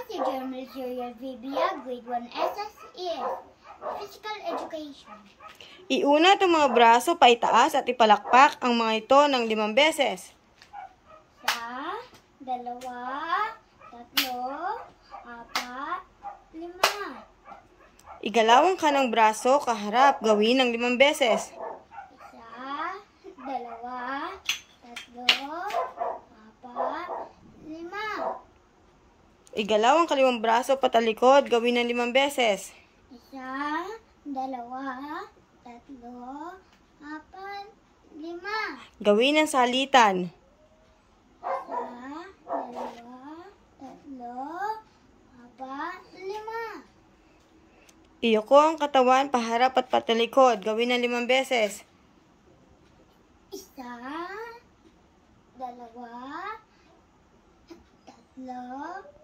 si Jermel Serial Vibia, Grade 1 SSES, Physical Education. Iuna itong mga braso pa itaas at ipalakpak ang mga ito ng 5 beses. 1, 2, 3, 4, 5. Igalaw ang kanang braso kaharap, gawin ng 5 beses. 1, 2, 3, 4, 5. Igalaw ang kaliwang braso patalikod, gawin ng 5 beses. 1, 2, 3, 4, 5. Gawin ng salitan. 1, 2, 3, 4, 5. Iyuko ang katawan paharap at patalikod, gawin ng 5 beses. 1, 2, 3,